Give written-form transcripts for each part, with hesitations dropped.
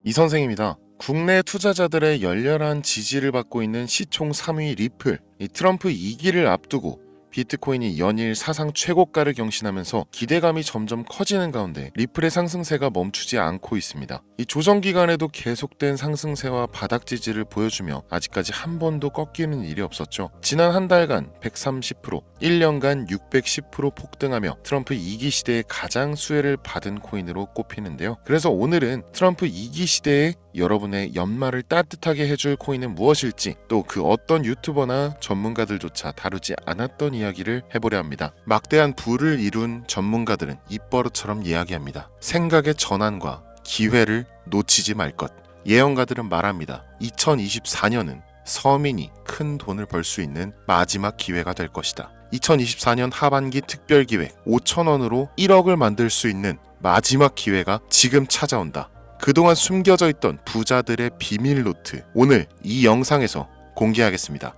이 선생입니다. 국내 투자자들의 열렬한 지지를 받고 있는 시총 3위 리플, 이 트럼프 2기를 앞두고 비트코인이 연일 사상 최고가를 경신하면서 기대감이 점점 커지는 가운데 리플의 상승세가 멈추지 않고 있습니다. 이 조정 기간에도 계속된 상승세와 바닥 지지를 보여주며 아직까지 한 번도 꺾이는 일이 없었죠. 지난 한 달간 130%, 1년간 610% 폭등하며 트럼프 2기 시대에 가장 수혜를 받은 코인으로 꼽히는데요. 그래서 오늘은 트럼프 2기 시대에 여러분의 연말을 따뜻하게 해줄 코인은 무엇일지, 또 그 어떤 유튜버나 전문가들조차 다루지 않았던 이야기를 해보려 합니다. 막대한 부를 이룬 전문가들은 입버릇처럼 이야기합니다. 생각의 전환과 기회를 놓치지 말 것. 예언가들은 말합니다. 2024년은 서민이 큰 돈을 벌 수 있는 마지막 기회가 될 것이다. 2024년 하반기 특별기획 5,000원으로 1억을 만들 수 있는 마지막 기회가 지금 찾아온다. 그동안 숨겨져 있던 부자들의 비밀 노트, 오늘 이 영상에서 공개하겠습니다.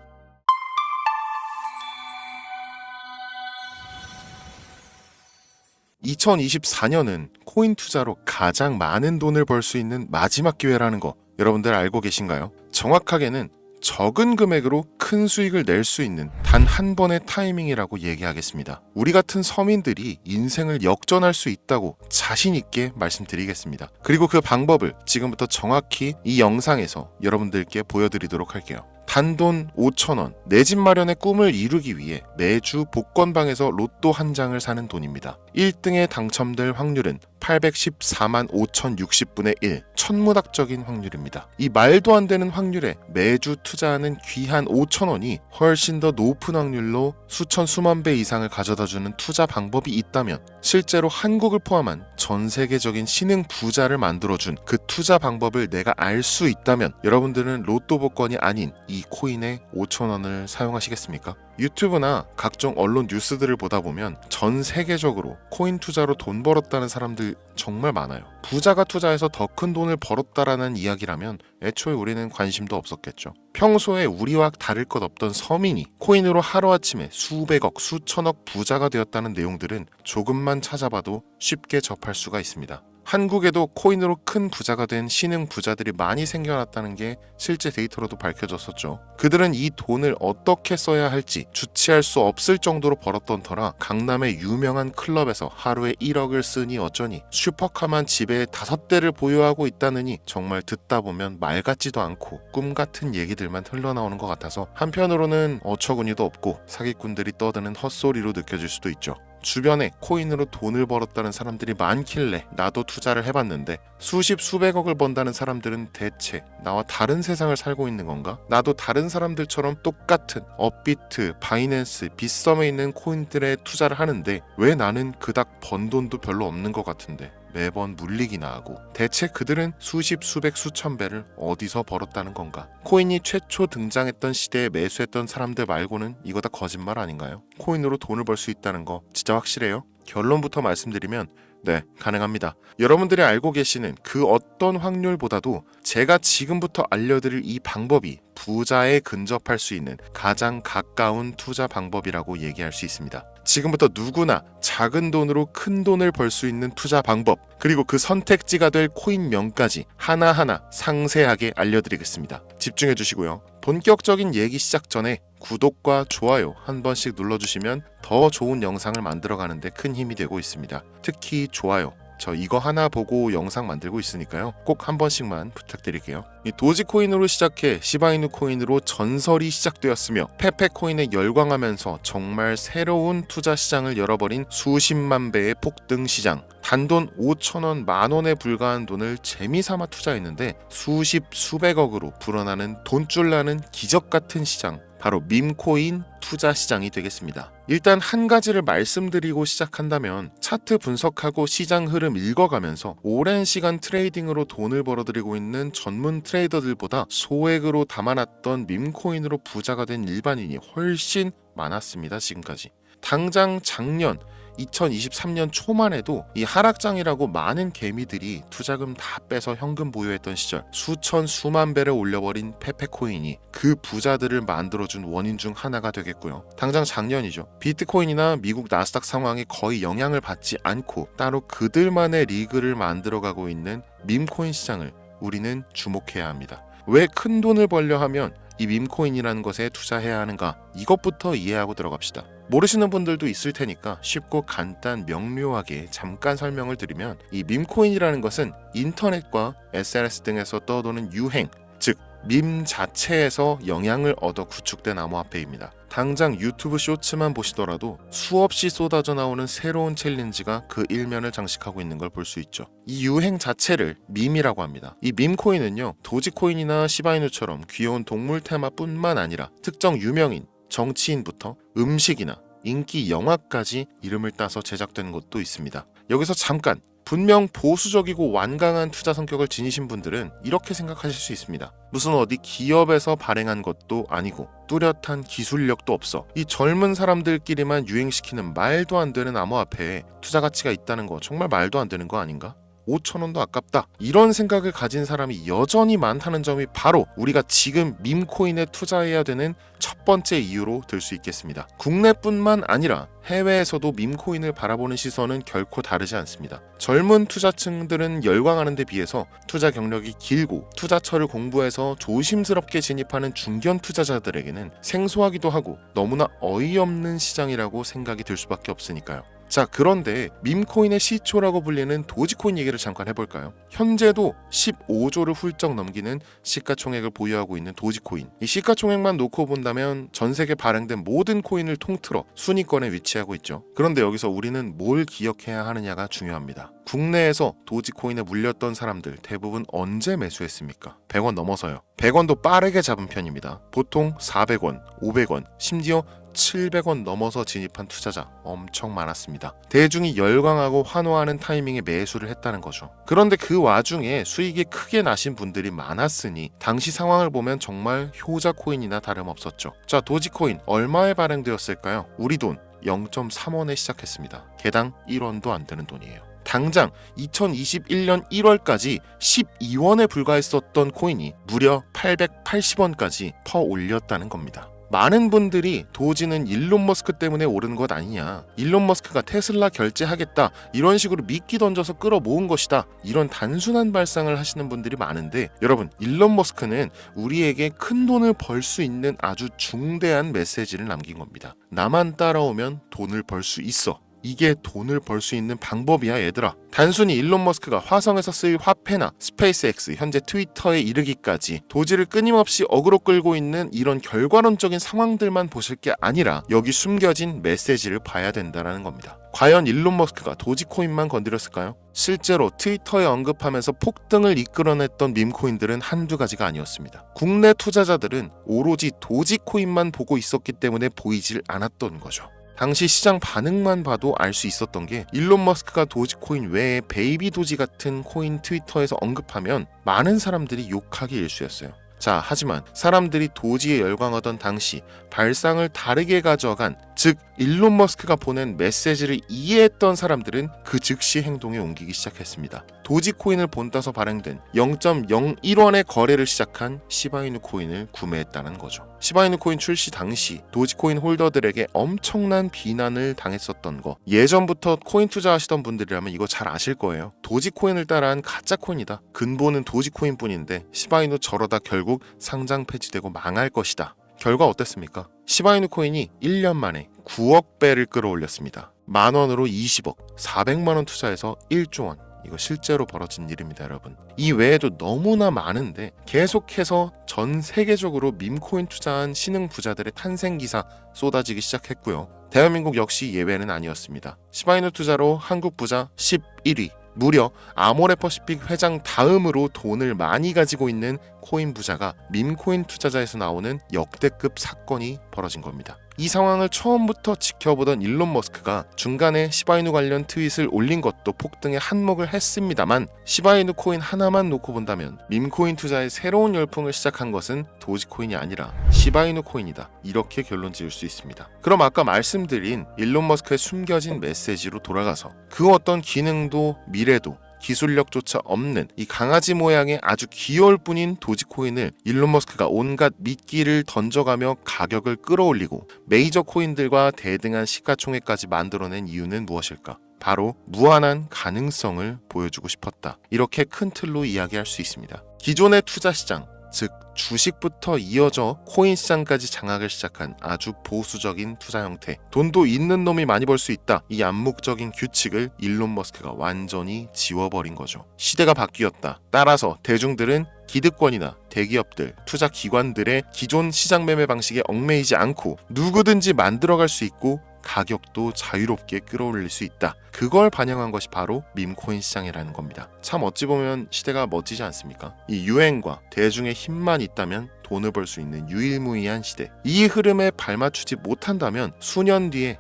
(2024년은) 코인 투자로 가장 많은 돈을 벌 수 있는 마지막 기회라는 거 여러분들 알고 계신가요? 정확하게는 적은 금액으로 큰 수익을 낼 수 있는 단 한 번의 타이밍이라고 얘기하겠습니다. 우리 같은 서민들이 인생을 역전할 수 있다고 자신 있게 말씀드리겠습니다. 그리고 그 방법을 지금부터 정확히 이 영상에서 여러분들께 보여드리도록 할게요. 단돈 5,000원, 내 집 마련의 꿈을 이루기 위해 매주 복권방에서 로또 한 장을 사는 돈입니다. 1등에 당첨될 확률은 814만 5,060분의 1, 천문학적인 확률입니다. 이 말도 안 되는 확률에 매주 투자하는 귀한 5,000원이 훨씬 더 높은 확률로 수천 수만 배 이상을 가져다주는 투자 방법이 있다면, 실제로 한국을 포함한 전 세계적인 신흥 부자를 만들어준 그 투자 방법을 내가 알 수 있다면 여러분들은 로또 복권이 아닌 이 코인의 5,000원을 사용하시겠습니까? 유튜브나 각종 언론 뉴스들을 보다 보면 전 세계적으로 코인 투자로 돈 벌었다는 사람들 정말 많아요. 부자가 투자해서 더 큰 돈을 벌었다라는 이야기라면 애초에 우리는 관심도 없었겠죠. 평소에 우리와 다를 것 없던 서민이 코인으로 하루아침에 수백억, 수천억 부자가 되었다는 내용들은 조금만 찾아봐도 쉽게 접할 수가 있습니다. 한국에도 코인으로 큰 부자가 된 신흥 부자들이 많이 생겨났다는 게 실제 데이터로도 밝혀졌었죠. 그들은 이 돈을 어떻게 써야 할지 주체할 수 없을 정도로 벌었던 터라 강남의 유명한 클럽에서 하루에 1억을 쓰니 어쩌니, 슈퍼카만 집에 5대를 보유하고 있다느니, 정말 듣다 보면 말 같지도 않고 꿈 같은 얘기들만 흘러나오는 것 같아서 한편으로는 어처구니도 없고 사기꾼들이 떠드는 헛소리로 느껴질 수도 있죠. 주변에 코인으로 돈을 벌었다는 사람들이 많길래 나도 투자를 해봤는데, 수십 수백억을 번다는 사람들은 대체 나와 다른 세상을 살고 있는 건가? 나도 다른 사람들처럼 똑같은 업비트, 바이낸스, 빗썸에 있는 코인들에 투자를 하는데 왜 나는 그닥 번 돈도 별로 없는 것 같은데 매번 물리기나 하고, 대체 그들은 수십, 수백, 수천 배를 어디서 벌었다는 건가? 코인이 최초 등장했던 시대에 매수했던 사람들 말고는 이거 다 거짓말 아닌가요? 코인으로 돈을 벌 수 있다는 거 진짜 확실해요? 결론부터 말씀드리면 네, 가능합니다. 여러분들이 알고 계시는 그 어떤 확률보다도 제가 지금부터 알려드릴 이 방법이 부자에 근접할 수 있는 가장 가까운 투자 방법이라고 얘기할 수 있습니다. 지금부터 누구나 작은 돈으로 큰 돈을 벌 수 있는 투자 방법, 그리고 그 선택지가 될 코인명까지 하나하나 상세하게 알려드리겠습니다. 집중해 주시고요. 본격적인 얘기 시작 전에 구독과 좋아요 한 번씩 눌러주시면 더 좋은 영상을 만들어가는데 큰 힘이 되고 있습니다. 특히 좋아요, 저 이거 하나 보고 영상 만들고 있으니까요, 꼭 한 번씩만 부탁드릴게요. 이 도지코인으로 시작해 시바이누 코인으로 전설이 시작되었으며 페페코인에 열광하면서 정말 새로운 투자 시장을 열어버린 수십만 배의 폭등 시장. 단돈 5,000원, 만원에 불과한 돈을 재미삼아 투자했는데 수십 수백억으로 불어나는 돈줄 나는 기적 같은 시장, 바로 밈코인 투자 시장이 되겠습니다. 일단 한 가지를 말씀드리고 시작한다면, 차트 분석하고 시장 흐름 읽어가면서 오랜 시간 트레이딩으로 돈을 벌어들이고 있는 전문 트레이더들보다 소액으로 담아놨던 밈코인으로 부자가 된 일반인이 훨씬 많았습니다. 지금까지. 당장 작년 2023년 초만 해도 이 하락장이라고 많은 개미들이 투자금 다 빼서 현금 보유했던 시절, 수천 수만 배를 올려버린 페페코인이 그 부자들을 만들어준 원인 중 하나가 되겠고요. 당장 작년이죠. 비트코인이나 미국 나스닥 상황에 거의 영향을 받지 않고 따로 그들만의 리그를 만들어가고 있는 밈코인 시장을 우리는 주목해야 합니다. 왜 큰 돈을 벌려 하면 이 밈코인이라는 것에 투자해야 하는가? 이것부터 이해하고 들어갑시다. 모르시는 분들도 있을 테니까 쉽고 간단 명료하게 잠깐 설명을 드리면, 이 밈코인이라는 것은 인터넷과 SNS 등에서 떠도는 유행, 즉 밈 자체에서 영향을 얻어 구축된 암호화폐입니다. 당장 유튜브 쇼츠만 보시더라도 수없이 쏟아져 나오는 새로운 챌린지가 그 일면을 장식하고 있는 걸 볼 수 있죠. 이 유행 자체를 밈이라고 합니다. 이 밈코인은요, 도지코인이나 시바이누처럼 귀여운 동물 테마뿐만 아니라 특정 유명인, 정치인부터 음식이나 인기 영화까지 이름을 따서 제작된 것도 있습니다. 여기서 잠깐, 분명 보수적이고 완강한 투자 성격을 지니신 분들은 이렇게 생각하실 수 있습니다. 무슨 어디 기업에서 발행한 것도 아니고 뚜렷한 기술력도 없어 이 젊은 사람들끼리만 유행시키는 말도 안 되는 암호화폐에 투자 가치가 있다는 거 정말 말도 안 되는 거 아닌가? 5,000원도 아깝다, 이런 생각을 가진 사람이 여전히 많다는 점이 바로 우리가 지금 밈코인에 투자해야 되는 첫 번째 이유로 들 수 있겠습니다. 국내뿐만 아니라 해외에서도 밈코인을 바라보는 시선은 결코 다르지 않습니다. 젊은 투자층들은 열광하는 데 비해서 투자 경력이 길고 투자처를 공부해서 조심스럽게 진입하는 중견 투자자들에게는 생소하기도 하고 너무나 어이없는 시장이라고 생각이 들 수밖에 없으니까요. 자, 그런데 밈코인의 시초라고 불리는 도지코인 얘기를 잠깐 해볼까요? 현재도 15조를 훌쩍 넘기는 시가총액을 보유하고 있는 도지코인. 이 시가총액만 놓고 본다면 전 세계 발행된 모든 코인을 통틀어 순위권에 위치하고 있죠. 그런데 여기서 우리는 뭘 기억해야 하느냐가 중요합니다. 국내에서 도지코인에 물렸던 사람들 대부분 언제 매수했습니까? 100원 넘어서요. 100원도 빠르게 잡은 편입니다. 보통 400원, 500원, 심지어 700원 넘어서 진입한 투자자 엄청 많았습니다. 대중이 열광하고 환호하는 타이밍에 매수를 했다는 거죠. 그런데 그 와중에 수익이 크게 나신 분들이 많았으니 당시 상황을 보면 정말 효자 코인이나 다름없었죠. 자, 도지코인 얼마에 발행되었을까요? 우리 돈 0.3원에 시작했습니다. 개당 1원도 안 되는 돈이에요. 당장 2021년 1월까지 12원에 불과했었던 코인이 무려 880원까지 퍼 올렸다는 겁니다. 많은 분들이 도지는 일론 머스크 때문에 오른 것 아니냐, 일론 머스크가 테슬라 결제하겠다, 이런 식으로 미끼 던져서 끌어모은 것이다, 이런 단순한 발상을 하시는 분들이 많은데, 여러분, 일론 머스크는 우리에게 큰 돈을 벌 수 있는 아주 중대한 메시지를 남긴 겁니다. 나만 따라오면 돈을 벌 수 있어. 이게 돈을 벌 수 있는 방법이야, 얘들아. 단순히 일론 머스크가 화성에서 쓰일 화폐나 스페이스X, 현재 트위터에 이르기까지 도지를 끊임없이 어그로 끌고 있는 이런 결과론적인 상황들만 보실 게 아니라 여기 숨겨진 메시지를 봐야 된다는 겁니다. 과연 일론 머스크가 도지코인만 건드렸을까요? 실제로 트위터에 언급하면서 폭등을 이끌어냈던 밈코인들은 한두 가지가 아니었습니다. 국내 투자자들은 오로지 도지코인만 보고 있었기 때문에 보이질 않았던 거죠. 당시 시장 반응만 봐도 알 수 있었던 게, 일론 머스크가 도지코인 외에 베이비 도지 같은 코인 트위터에서 언급하면 많은 사람들이 욕하기 일쑤였어요. 자, 하지만 사람들이 도지에 열광하던 당시 발상을 다르게 가져간, 즉 일론 머스크가 보낸 메시지를 이해했던 사람들은 그 즉시 행동에 옮기기 시작했습니다. 도지코인을 본따서 발행된 0.01원의 거래를 시작한 시바이누 코인을 구매했다는 거죠. 시바이누 코인 출시 당시 도지코인 홀더들에게 엄청난 비난을 당했었던 거, 예전부터 코인 투자하시던 분들이라면 이거 잘 아실 거예요. 도지코인을 따라한 가짜 코인이다, 근본은 도지코인 뿐인데 시바이누 저러다 결국 상장 폐지되고 망할 것이다. 결과 어땠습니까? 시바이누 코인이 1년 만에 9억 배를 끌어올렸습니다. 만원으로 20억, 400만원 투자해서 1조 원. 이거 실제로 벌어진 일입니다, 여러분. 이 외에도 너무나 많은데 계속해서 전 세계적으로 밈코인 투자한 신흥 부자들의 탄생 기사 쏟아지기 시작했고요. 대한민국 역시 예외는 아니었습니다. 시바이누 투자로 한국 부자 11위, 무려 아모레퍼시픽 회장 다음으로 돈을 많이 가지고 있는 코인 부자가 밈코인 투자자에서 나오는 역대급 사건이 벌어진 겁니다. 이 상황을 처음부터 지켜보던 일론 머스크가 중간에 시바이누 관련 트윗을 올린 것도 폭등에 한몫을 했습니다만, 시바이누 코인 하나만 놓고 본다면 밈코인 투자의 새로운 열풍을 시작한 것은 도지코인이 아니라 시바이누 코인이다, 이렇게 결론 지을 수 있습니다. 그럼 아까 말씀드린 일론 머스크의 숨겨진 메시지로 돌아가서 그 어떤 기능도 미래도 기술력조차 없는 이 강아지 모양의 아주 귀여울 뿐인 도지코인을 일론 머스크가 온갖 미끼를 던져가며 가격을 끌어올리고 메이저 코인들과 대등한 시가총액까지 만들어낸 이유는 무엇일까? 바로 무한한 가능성을 보여주고 싶었다. 이렇게 큰 틀로 이야기할 수 있습니다. 기존의 투자 시장, 즉 주식부터 이어져 코인 시장까지 장악을 시작한 아주 보수적인 투자 형태. 돈도 있는 놈이 많이 벌 수 있다. 이 암묵적인 규칙을 일론 머스크가 완전히 지워버린 거죠. 시대가 바뀌었다. 따라서 대중들은 기득권이나 대기업들, 투자 기관들의 기존 시장 매매 방식에 얽매이지 않고 누구든지 만들어갈 수 있고 가격도 자유롭게 끌어올릴 수 있다. 그걸 반영한 것이 바로 밈코인 시장이라는 겁니다. 참 어찌 보면 시대가 멋지지 않습니까? 이 유행과 대중의 힘만 있다면 돈을 벌 수 있는 유일무이한 시대. 이 흐름에 발맞추지 못한다면 수년 뒤에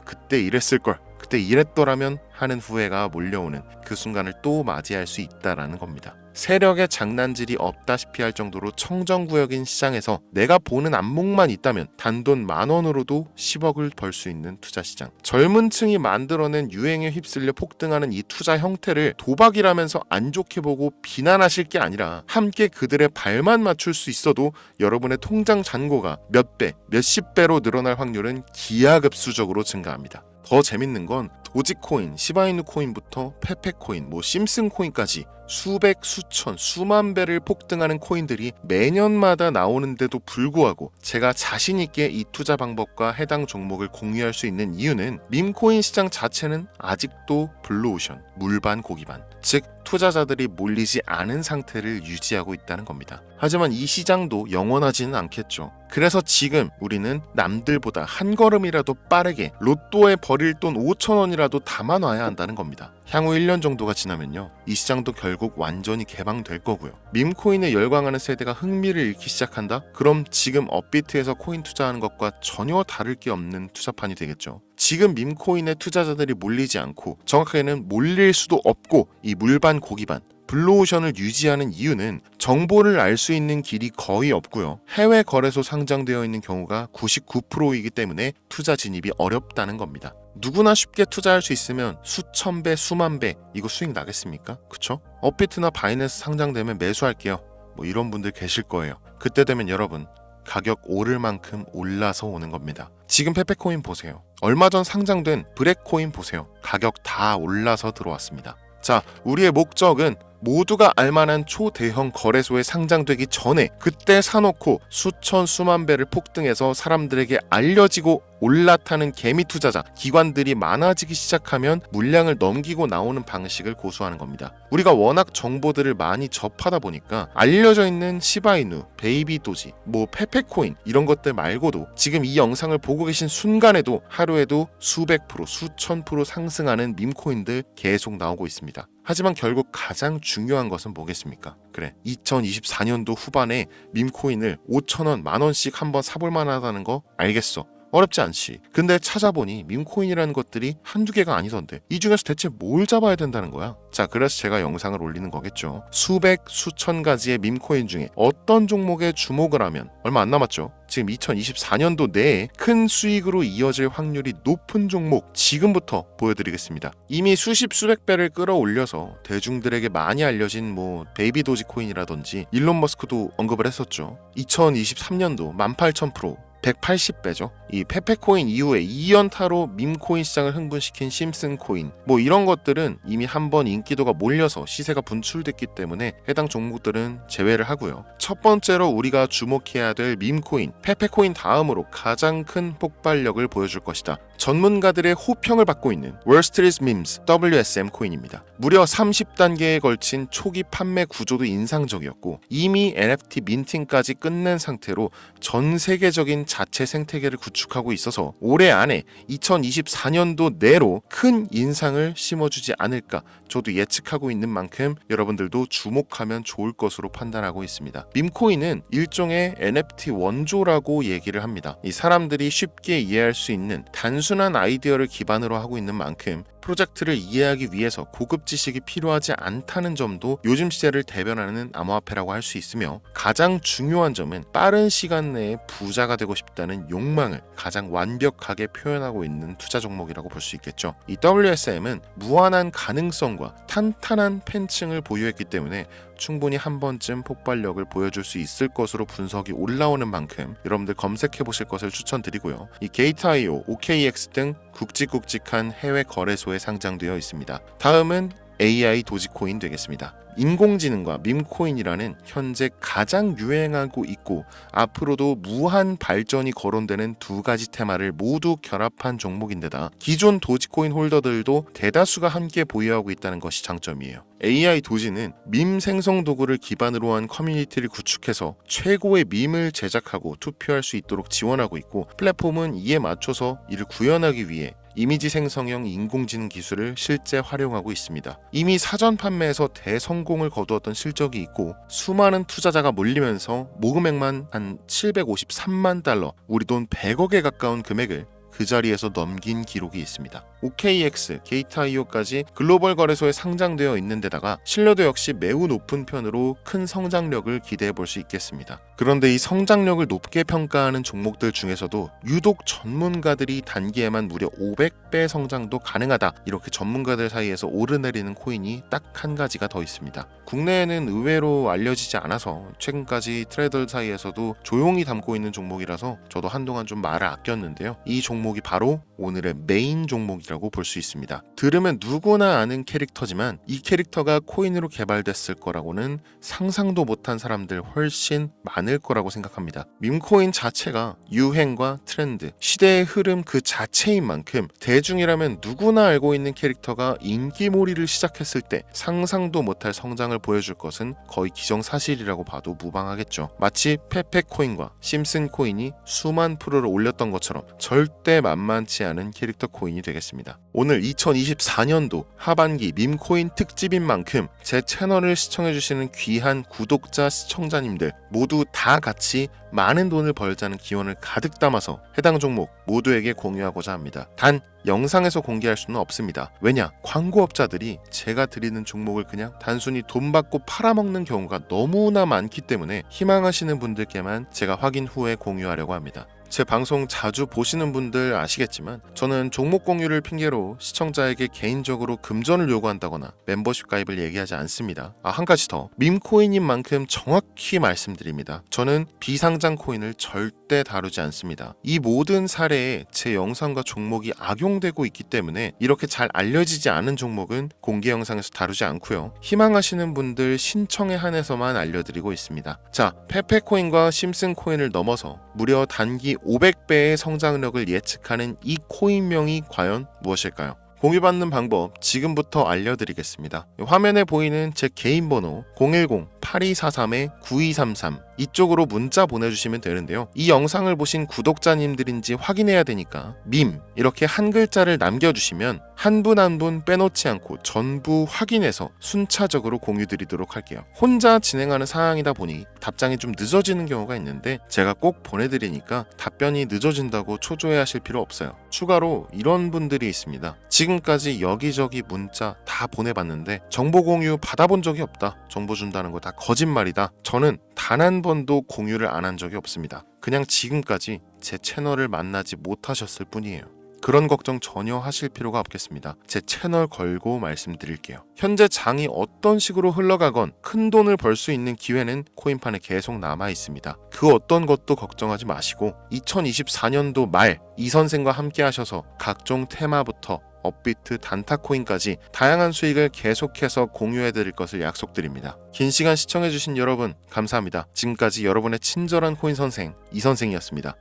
그때 이랬을걸, 그때 이랬더라면 하는 후회가 몰려오는 그 순간을 또 맞이할 수 있다라는 겁니다. 세력의 장난질이 없다시피 할 정도로 청정구역인 시장에서 내가 보는 안목만 있다면 단돈 10,000원으로도 10억을 벌 수 있는 투자 시장. 젊은 층이 만들어낸 유행에 휩쓸려 폭등하는 이 투자 형태를 도박이라면서 안 좋게 보고 비난하실 게 아니라 함께 그들의 발만 맞출 수 있어도 여러분의 통장 잔고가 몇 배, 몇십 배로 늘어날 확률은 기하급수적으로 증가합니다. 더 재밌는 건 도지코인, 시바이누 코인부터 페페코인, 심슨 코인까지 수백, 수천, 수만 배를 폭등하는 코인들이 매년마다 나오는데도 불구하고 제가 자신 있게 이 투자 방법과 해당 종목을 공유할 수 있는 이유는 밈코인 시장 자체는 아직도 블루오션, 물반 고기반, 즉 투자자들이 몰리지 않은 상태를 유지하고 있다는 겁니다. 하지만 이 시장도 영원하지는 않겠죠. 그래서 지금 우리는 남들보다 한 걸음이라도 빠르게 로또에 버릴 돈 5,000원이라도 담아놔야 한다는 겁니다. 향후 1년 정도가 지나면요, 이 시장도 결국 완전히 개방될 거고요. 밈코인에 열광하는 세대가 흥미를 잃기 시작한다? 그럼 지금 업비트에서 코인 투자하는 것과 전혀 다를 게 없는 투자판이 되겠죠. 지금 밈코인에 투자자들이 몰리지 않고, 정확하게는 몰릴 수도 없고, 이 물반 고기반 블루오션을 유지하는 이유는 정보를 알 수 있는 길이 거의 없고요. 해외 거래소 상장되어 있는 경우가 99%이기 때문에 투자 진입이 어렵다는 겁니다. 누구나 쉽게 투자할 수 있으면 수천 배, 수만 배 이거 수익 나겠습니까? 그쵸? 업비트나 바이낸스 상장되면 매수할게요. 이런 분들 계실 거예요. 그때 되면 여러분, 가격 오를 만큼 올라서 오는 겁니다. 지금 페페코인 보세요. 얼마 전 상장된 브렉코인 보세요. 가격 다 올라서 들어왔습니다. 자, 우리의 목적은 모두가 알만한 초대형 거래소에 상장되기 전에 그때 사놓고 수천 수만 배를 폭등해서 사람들에게 알려지고 올라타는 개미 투자자, 기관들이 많아지기 시작하면 물량을 넘기고 나오는 방식을 고수하는 겁니다. 우리가 워낙 정보들을 많이 접하다 보니까 알려져 있는 시바이누, 베이비도지, 페페코인 이런 것들 말고도 지금 이 영상을 보고 계신 순간에도 하루에도 수백 프로, 수천 프로 상승하는 밈코인들 계속 나오고 있습니다. 하지만 결국 가장 중요한 것은 뭐겠습니까? 그래, 2024년도 후반에 밈코인을 5,000원, 10,000원씩 한번 사볼 만하다는 거 알겠어. 어렵지 않지. 근데 찾아보니 밈코인이라는 것들이 한두 개가 아니던데 이 중에서 대체 뭘 잡아야 된다는 거야? 자, 그래서 제가 영상을 올리는 거겠죠. 수백, 수천 가지의 밈코인 중에 어떤 종목에 주목을 하면, 얼마 안 남았죠? 지금 2024년도 내에 큰 수익으로 이어질 확률이 높은 종목 지금부터 보여드리겠습니다. 이미 수십 수백 배를 끌어올려서 대중들에게 많이 알려진 베이비 도지코인이라든지 일론 머스크도 언급을 했었죠. 2023년도 18,000%, 180배죠. 이 페페코인 이후에 2연타로 밈코인 시장을 흥분시킨 심슨코인, 이런 것들은 이미 한번 인기도가 몰려서 시세가 분출됐기 때문에 해당 종목들은 제외를 하고요. 첫 번째로 우리가 주목해야 될 밈코인, 페페코인 다음으로 가장 큰 폭발력을 보여줄 것이다. 전문가들의 호평을 받고 있는 월스트리트 밈스 WSM 코인입니다. 무려 30단계에 걸친 초기 판매 구조도 인상적이었고 이미 NFT 민팅까지 끝낸 상태로 전 세계적인 자체 생태계를 구축하고 있어서 올해 안에 2024년도 내로 큰 인상을 심어주지 않을까 저도 예측하고 있는 만큼 여러분들도 주목하면 좋을 것으로 판단하고 있습니다. 밈코인은 일종의 NFT 원조라고 얘기를 합니다. 이 사람들이 쉽게 이해할 수 있는 단순한 아이디어를 기반으로 하고 있는 만큼 프로젝트를 이해하기 위해서 고급 지식이 필요하지 않다는 점도 요즘 시대를 대변하는 암호화폐라고 할 수 있으며, 가장 중요한 점은 빠른 시간 내에 부자가 되고 싶다는 욕망을 가장 완벽하게 표현하고 있는 투자 종목이라고 볼 수 있겠죠. 이 WSM은 무한한 가능성과 탄탄한 팬층을 보유했기 때문에 충분히 한 번쯤 폭발력을 보여줄 수 있을 것으로 분석이 올라오는 만큼 여러분들 검색해 보실 것을 추천드리고요. 이 게이트.io, OKX 등 굵직굵직한 해외 거래소에 상장되어 있습니다. 다음은 AI 도지코인 되겠습니다. 인공지능과 밈코인이라는 현재 가장 유행하고 있고 앞으로도 무한 발전이 거론되는 두 가지 테마를 모두 결합한 종목인데다 기존 도지코인 홀더들도 대다수가 함께 보유하고 있다는 것이 장점이에요. AI 도지는 밈 생성 도구를 기반으로 한 커뮤니티를 구축해서 최고의 밈을 제작하고 투표할 수 있도록 지원하고 있고, 플랫폼은 이에 맞춰서 이를 구현하기 위해 이미지 생성형 인공지능 기술을 실제 활용하고 있습니다. 이미 사전 판매에서 대성공을 거두었던 실적이 있고 수많은 투자자가 몰리면서 모금액만 한 753만 달러, 우리 돈 100억에 가까운 금액을 그 자리에서 넘긴 기록이 있습니다. OKX, 게이트.io까지 글로벌 거래소에 상장되어 있는 데다가 신뢰도 역시 매우 높은 편으로 큰 성장력을 기대해 볼 수 있겠습니다. 그런데 이 성장력을 높게 평가하는 종목들 중에서도 유독 전문가들이 단기에만 무려 500배 성장도 가능하다, 이렇게 전문가들 사이에서 오르내리는 코인이 딱 한 가지가 더 있습니다. 국내에는 의외로 알려지지 않아서 최근까지 트레이더 사이에서도 조용히 담고 있는 종목이라서 저도 한동안 좀 말을 아꼈는데요. 이 종목이 바로 오늘의 메인 종목이라고 볼 수 있습니다. 들으면 누구나 아는 캐릭터지만 이 캐릭터가 코인으로 개발됐을 거라고는 상상도 못한 사람들 훨씬 많을 거라고 생각합니다. 밈코인 자체가 유행과 트렌드, 시대의 흐름 그 자체인 만큼 대중이라면 누구나 알고 있는 캐릭터가 인기몰이를 시작했을 때 상상도 못할 성장을 보여줄 것은 거의 기정사실이라고 봐도 무방하겠죠. 마치 페페코인과 심슨코인이 수만 프로를 올렸던 것처럼 절대 만만치 않은 캐릭터 코인이 되겠습니다. 오늘 2024년도 하반기 밈코인 특집인 만큼 제 채널을 시청해주시는 귀한 구독자, 시청자님들 모두 다 같이 많은 돈을 벌자는 기원을 가득 담아서 해당 종목 모두에게 공유하고자 합니다. 단 영상에서 공개할 수는 없습니다. 왜냐? 광고업자들이 제가 드리는 종목을 그냥 단순히 돈 받고 팔아먹는 경우가 너무나 많기 때문에 희망하시는 분들께만 제가 확인 후에 공유하려고 합니다. 제 방송 자주 보시는 분들 아시겠지만 저는 종목 공유를 핑계로 시청자에게 개인적으로 금전을 요구한다거나 멤버십 가입을 얘기하지 않습니다. 한 가지 더, 밈코인인 만큼 정확히 말씀드립니다. 저는 비상장 코인을 절대 다루지 않습니다. 이 모든 사례에 제 영상과 종목이 악용되고 있기 때문에 이렇게 잘 알려지지 않은 종목은 공개 영상에서 다루지 않고요. 희망하시는 분들 신청에 한해서만 알려드리고 있습니다. 자, 페페코인과 심슨코인을 넘어서 무려 단기 500배의 성장력을 예측하는 이 코인명이 과연 무엇일까요? 공유받는 방법 지금부터 알려드리겠습니다. 화면에 보이는 제 개인 번호 010-8243-9233 이쪽으로 문자 보내주시면 되는데요. 이 영상을 보신 구독자님들인지 확인해야 되니까 밈 이렇게 한 글자를 남겨주시면 한 분 한 분 빼놓지 않고 전부 확인해서 순차적으로 공유드리도록 할게요. 혼자 진행하는 사항이다 보니 답장이 좀 늦어지는 경우가 있는데 제가 꼭 보내드리니까 답변이 늦어진다고 초조해하실 필요 없어요. 추가로 이런 분들이 있습니다. 지금까지 여기저기 문자 다 보내봤는데 정보 공유 받아본 적이 없다. 정보 준다는 거 다 거짓말이다. 저는 단 한 번도 공유를 안 한 적이 없습니다. 그냥 지금까지 제 채널을 만나지 못하셨을 뿐이에요. 그런 걱정 전혀 하실 필요가 없겠습니다. 제 채널 걸고 말씀드릴게요. 현재 장이 어떤 식으로 흘러가건 큰 돈을 벌 수 있는 기회는 코인판에 계속 남아 있습니다. 그 어떤 것도 걱정하지 마시고 2024년도 말 이 선생과 함께 하셔서 각종 테마부터 업비트, 단타코인까지 다양한 수익을 계속해서 공유해드릴 것을 약속드립니다. 긴 시간 시청해주신 여러분 감사합니다. 지금까지 여러분의 친절한 코인 선생 이선생이었습니다.